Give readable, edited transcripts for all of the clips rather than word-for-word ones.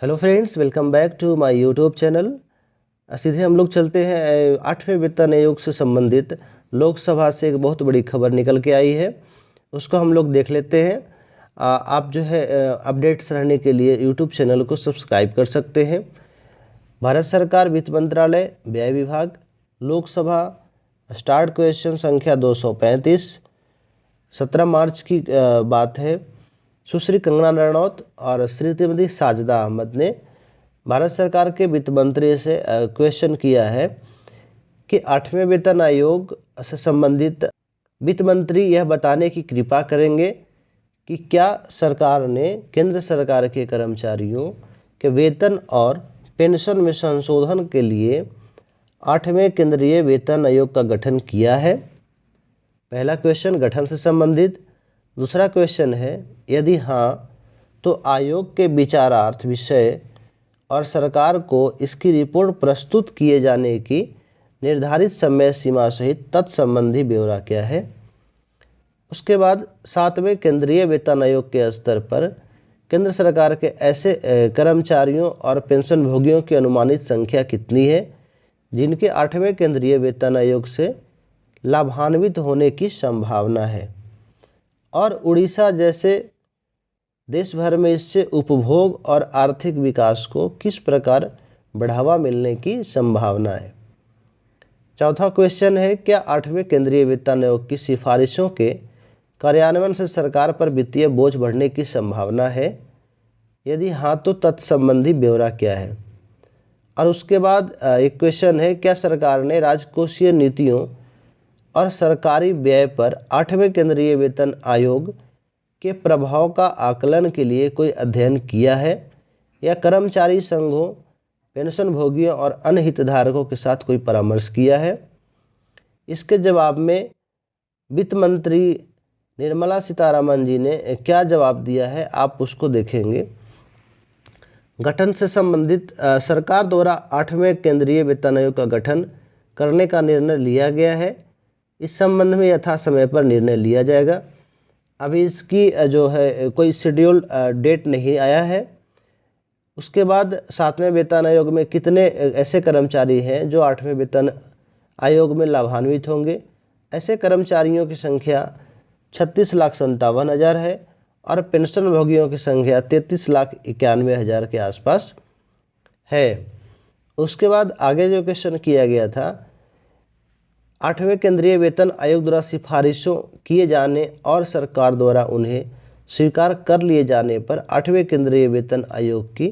Hello friends, welcome back to my YouTube channel. सीधे हम लोग चलते हैं 8वें वेतन आयोग से संबंधित लोकसभा से एक बहुत बड़ी खबर निकल के आई है, उसको हम लोग देख लेते हैं। आप जो है अपडेट्स रहने के लिए यूट्यूब चैनल को सब्सक्राइब कर सकते हैं। भारत सरकार वित्त मंत्रालय व्यय विभाग लोकसभा स्टार्ट क्वेश्चन संख्या 235 17 मार्च की बात है। सुश्री कंगना रनौत और श्रीमती साजिदा अहमद ने भारत सरकार के वित्त मंत्री से क्वेश्चन किया है कि 8वें वेतन आयोग से संबंधित वित्त मंत्री यह बताने की कृपा करेंगे कि क्या सरकार ने केंद्र सरकार के कर्मचारियों के वेतन और पेंशन में संशोधन के लिए 8वें केंद्रीय वेतन आयोग का गठन किया है। पहला क्वेश्चन गठन से संबंधित। दूसरा क्वेश्चन है, यदि हाँ तो आयोग के विचारार्थ विषय और सरकार को इसकी रिपोर्ट प्रस्तुत किए जाने की निर्धारित समय सीमा सहित तत्संबंधी ब्यौरा क्या है। उसके बाद 7वें केंद्रीय वेतन आयोग के स्तर पर केंद्र सरकार के ऐसे कर्मचारियों और पेंशन भोगियों की अनुमानित संख्या कितनी है जिनके 8वें केंद्रीय वेतन आयोग से लाभान्वित होने की संभावना है, और उड़ीसा जैसे देश भर में इससे उपभोग और आर्थिक विकास को किस प्रकार बढ़ावा मिलने की संभावना है। चौथा क्वेश्चन है, क्या 8वें केंद्रीय वेतन आयोग की सिफारिशों के कार्यान्वयन से सरकार पर वित्तीय बोझ बढ़ने की संभावना है, यदि हाँ तो तत्संबंधी ब्यौरा क्या है। और उसके बाद एक क्वेश्चन है, क्या सरकार ने राजकोषीय नीतियों और सरकारी व्यय पर 8वें केंद्रीय वेतन आयोग के प्रभाव का आकलन के लिए कोई अध्ययन किया है या कर्मचारी संघों, पेंशन भोगियों और अन्य हितधारकों के साथ कोई परामर्श किया है। इसके जवाब में वित्त मंत्री निर्मला सीतारमण जी ने क्या जवाब दिया है, आप उसको देखेंगे। गठन से संबंधित सरकार द्वारा 8वें केंद्रीय वेतन आयोग का गठन करने का निर्णय लिया गया है। इस संबंध में यथा समय पर निर्णय लिया जाएगा। अभी इसकी जो है कोई शेड्यूल डेट नहीं आया है। उसके बाद 7वें वेतन आयोग में कितने ऐसे कर्मचारी हैं जो 8वें वेतन आयोग में लाभान्वित होंगे। ऐसे कर्मचारियों की संख्या 36,57,000 है और पेंशन भोगियों की संख्या 33,91,000 के आसपास है। उसके बाद आगे जो क्वेश्चन किया गया था, 8वें केंद्रीय वेतन आयोग द्वारा सिफारिशों किए जाने और सरकार द्वारा उन्हें स्वीकार कर लिए जाने पर 8वें केंद्रीय वेतन आयोग की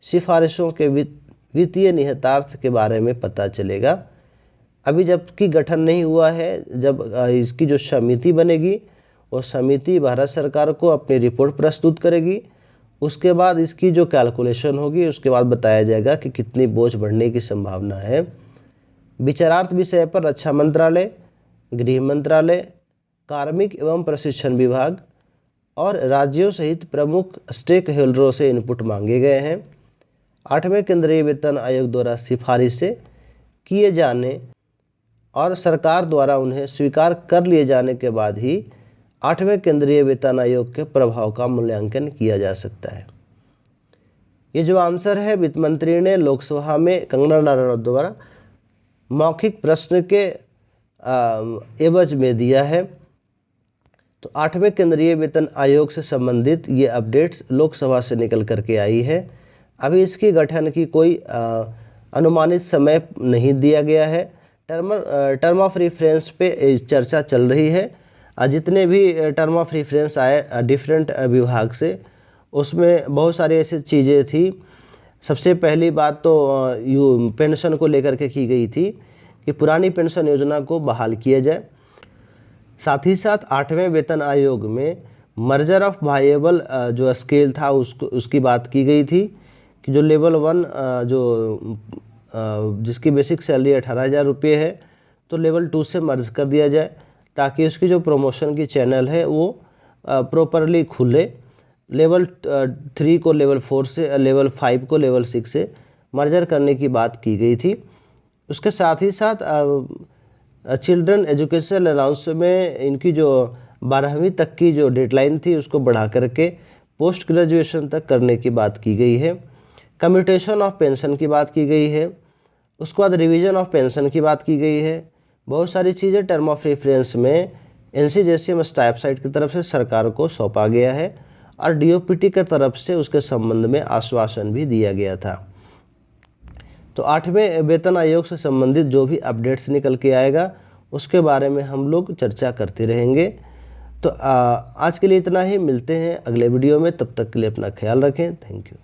सिफारिशों के वित्तीय निहितार्थ के बारे में पता चलेगा। अभी जबकि गठन नहीं हुआ है, जब इसकी जो समिति बनेगी वो समिति भारत सरकार को अपनी रिपोर्ट प्रस्तुत करेगी। उसके बाद इसकी जो कैलकुलेशन होगी उसके बाद बताया जाएगा कि कितनी बोझ बढ़ने की संभावना है। विचारार्थ विषय पर रक्षा मंत्रालय, गृह मंत्रालय, कार्मिक एवं प्रशिक्षण विभाग और राज्यों सहित प्रमुख स्टेक होल्डरों से इनपुट मांगे गए हैं। 8वें केंद्रीय वेतन आयोग द्वारा सिफारिशें किए जाने और सरकार द्वारा उन्हें स्वीकार कर लिए जाने के बाद ही 8वें केंद्रीय वेतन आयोग के प्रभाव का मूल्यांकन किया जा सकता है। ये जो आंसर है वित्त मंत्री ने लोकसभा में कंगना रनौत द्वारा मौखिक प्रश्न के एवज में दिया है। तो 8वें केंद्रीय वेतन आयोग से संबंधित ये अपडेट्स लोकसभा से निकल करके आई है। अभी इसकी गठन की कोई अनुमानित समय नहीं दिया गया है। टर्म ऑफ रेफरेंस पे चर्चा चल रही है। जितने भी टर्म ऑफ रेफरेंस आए डिफरेंट विभाग से, उसमें बहुत सारी ऐसी चीज़ें थी। सबसे पहली बात तो पेंशन को लेकर के की गई थी कि पुरानी पेंशन योजना को बहाल किया जाए। साथ ही साथ 8वें वेतन आयोग में मर्जर ऑफ वायेबल जो स्केल था उसकी बात की गई थी कि जो लेवल 1 जिसकी बेसिक सैलरी 18,000 रुपये है तो लेवल 2 से मर्ज कर दिया जाए ताकि उसकी जो प्रमोशन की चैनल है वो प्रॉपरली खुले। लेवल 3 को लेवल 4 से, लेवल 5 को लेवल 6 से मर्जर करने की बात की गई थी। उसके साथ ही साथ चिल्ड्रन एजुकेशन अलाउंस में इनकी जो 12वीं तक की जो डेडलाइन थी उसको बढ़ा करके पोस्ट ग्रेजुएशन तक करने की बात की गई है। कम्यूटेशन ऑफ पेंशन की बात की गई है, उसके बाद रिवीजन ऑफ पेंशन की बात की गई है। बहुत सारी चीज़ें टर्म ऑफ रेफरेंस में NCJCM स्टाफ साइट की तरफ से सरकार को सौंपा गया है और DOPT की तरफ से उसके संबंध में आश्वासन भी दिया गया था। तो 8वें वेतन आयोग से संबंधित जो भी अपडेट्स निकल के आएगा उसके बारे में हम लोग चर्चा करते रहेंगे। तो आज के लिए इतना ही, मिलते हैं अगले वीडियो में, तब तक के लिए अपना ख्याल रखें। Thank you.